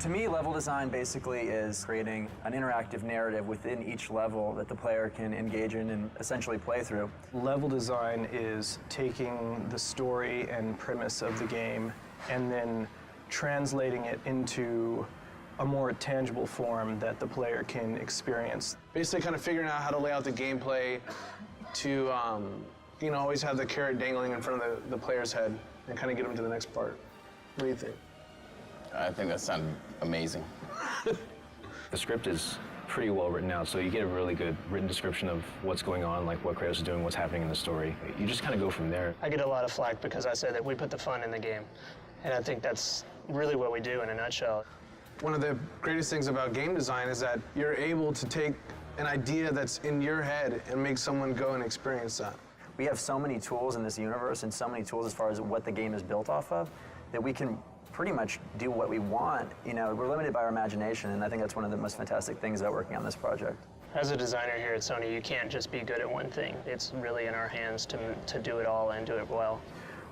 To me, level design basically is creating an interactive narrative within each level that the player can engage in and essentially play through. Level design is taking the story and premise of the game and then translating it into a more tangible form that the player can experience. Basically kind of figuring out how to lay out the gameplay to always have the carrot dangling in front of the player's head and kind of get them to the next part. What do you think? I think that sounded amazing. The script is pretty well written out, so you get a really good written description of what's going on, like what Kratos is doing, what's happening in the story. You just kind of go from there. I get a lot of flack because I say that we put the fun in the game, and I think that's really what we do in a nutshell. One of the greatest things about game design is that you're able to take an idea that's in your head and make someone go and experience that. We have so many tools in this universe and so many tools as far as what the game is built off of that we can pretty much do what we want. We're limited by our imagination, and I think that's one of the most fantastic things about working on this project. As a designer here at Sony, you can't just be good at one thing. It's really in our hands to do it all and do it well.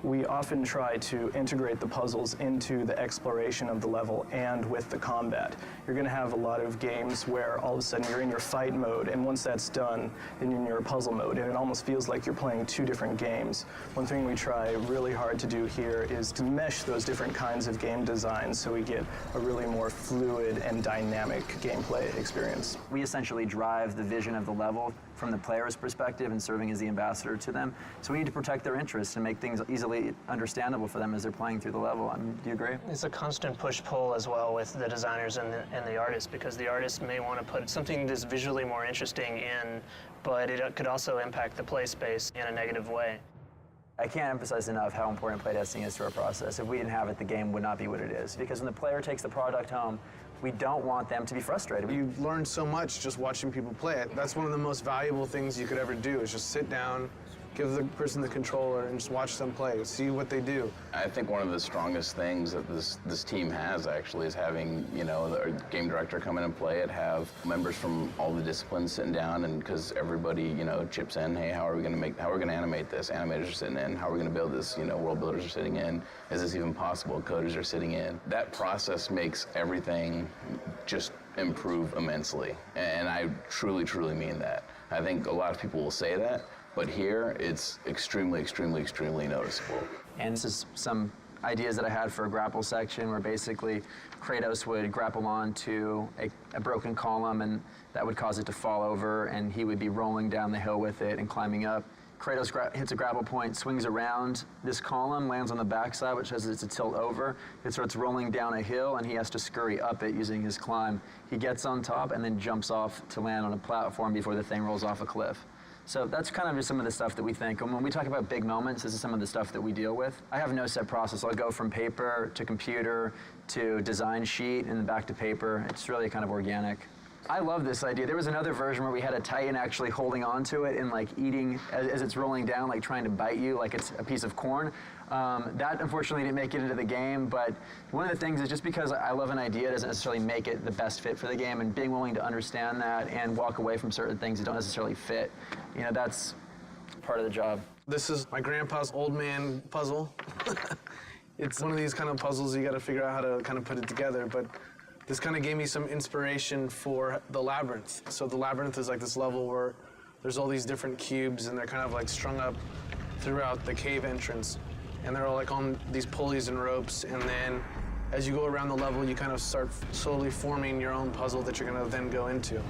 We often try to integrate the puzzles into the exploration of the level and with the combat. You're going to have a lot of games where all of a sudden you're in your fight mode, and once that's done, then you're in your puzzle mode, and it almost feels like you're playing two different games. One thing we try really hard to do here is to mesh those different kinds of game designs so we get a really more fluid and dynamic gameplay experience. We essentially drive the vision of the level from the player's perspective and serving as the ambassador to them. So we need to protect their interests and make things easily understandable for them as they're playing through the level. Do you agree? It's a constant push-pull as well with the designers and the artists, because the artist may want to put something that's visually more interesting in, but it could also impact the play space in a negative way. I can't emphasize enough how important playtesting is to our process. If we didn't have it, the game would not be what it is. Because when the player takes the product home, we don't want them to be frustrated. You learn so much just watching people play it. That's one of the most valuable things you could ever do, is just sit down, give the person the controller, and just watch them play, see what they do. I think one of the strongest things that this team has actually is having, the game director come in and play it, have members from all the disciplines sitting down, and because everybody, chips in, hey, how are we going to animate this? Animators are sitting in. How are we going to build this? World builders are sitting in. Is this even possible? Coders are sitting in. That process makes everything just improve immensely, and I truly, truly mean that. I think a lot of people will say that, but here, it's extremely, extremely, extremely noticeable. And this is some ideas that I had for a grapple section where basically Kratos would grapple onto a broken column, and that would cause it to fall over, and he would be rolling down the hill with it and climbing up. Kratos hits a grapple point, swings around this column, lands on the backside, which has it to tilt over. It starts rolling down a hill, and he has to scurry up it using his climb. He gets on top and then jumps off to land on a platform before the thing rolls off a cliff. So that's kind of just some of the stuff that we think. And when we talk about big moments, this is some of the stuff that we deal with. I have no set process. I'll go from paper to computer to design sheet and then back to paper. It's really kind of organic. I love this idea. There was another version where we had a Titan actually holding onto it and like eating as it's rolling down, like trying to bite you like it's a piece of corn. That unfortunately didn't make it into the game, but one of the things is just because I love an idea doesn't necessarily make it the best fit for the game, and being willing to understand that and walk away from certain things that don't necessarily fit, that's part of the job. This is my grandpa's old man puzzle. It's one of these kind of puzzles you got to figure out how to kind of put it together, but this kind of gave me some inspiration for the labyrinth. So the labyrinth is like this level where there's all these different cubes, and they're kind of like strung up throughout the cave entrance. And they're all like on these pulleys and ropes, and then as you go around the level, you kind of start slowly forming your own puzzle that you're gonna then go into.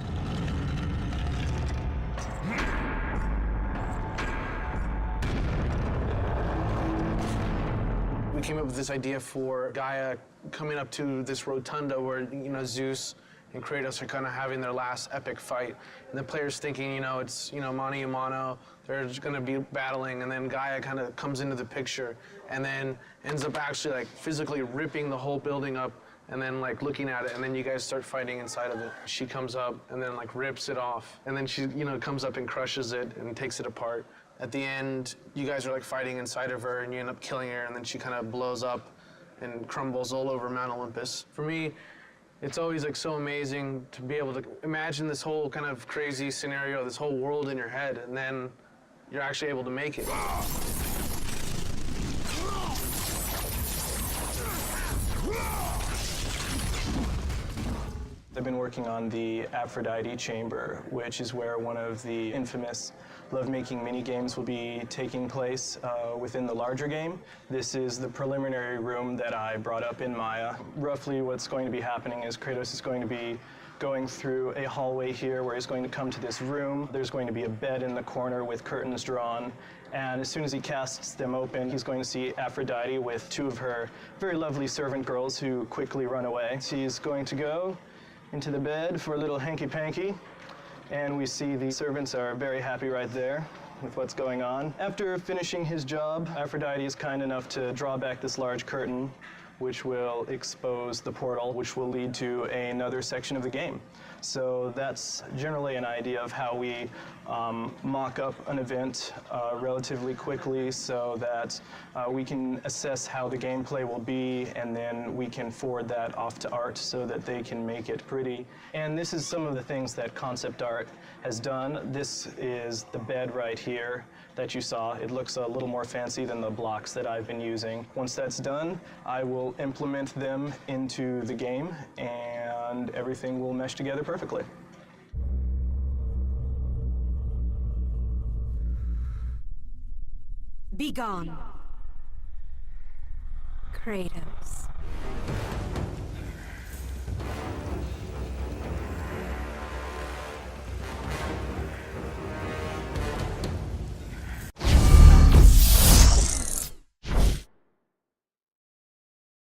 We came up with this idea for Gaia coming up to this rotunda where, Zeus and Kratos are kind of having their last epic fight. And the player's thinking, it's, mano a mano, they're just gonna be battling, and then Gaia kind of comes into the picture and then ends up actually like physically ripping the whole building up and then like looking at it, and then you guys start fighting inside of it. She comes up and then like rips it off, and then she, comes up and crushes it and takes it apart. At the end, you guys are like fighting inside of her, and you end up killing her, and then she kind of blows up and crumbles all over Mount Olympus. For me, it's always like so amazing to be able to imagine this whole kind of crazy scenario, this whole world in your head, and then you're actually able to make it. I've been working on the Aphrodite Chamber, which is where one of the infamous lovemaking mini-games will be taking place within the larger game. This is the preliminary room that I brought up in Maya. Roughly what's going to be happening is Kratos is going to be going through a hallway here where he's going to come to this room. There's going to be a bed in the corner with curtains drawn, and as soon as he casts them open, he's going to see Aphrodite with two of her very lovely servant girls who quickly run away. She's going to go into the bed for a little hanky-panky, and we see the servants are very happy right there with what's going on. After finishing his job, Aphrodite is kind enough to draw back this large curtain, which will expose the portal, which will lead to another section of the game. So that's generally an idea of how we mock up an event relatively quickly so that we can assess how the gameplay will be, and then we can forward that off to art so that they can make it pretty. And this is some of the things that concept art has done. This is the bed right here that you saw. It looks a little more fancy than the blocks that I've been using. Once that's done, I will implement them into the game, and everything will mesh together perfectly. Be gone, Kratos.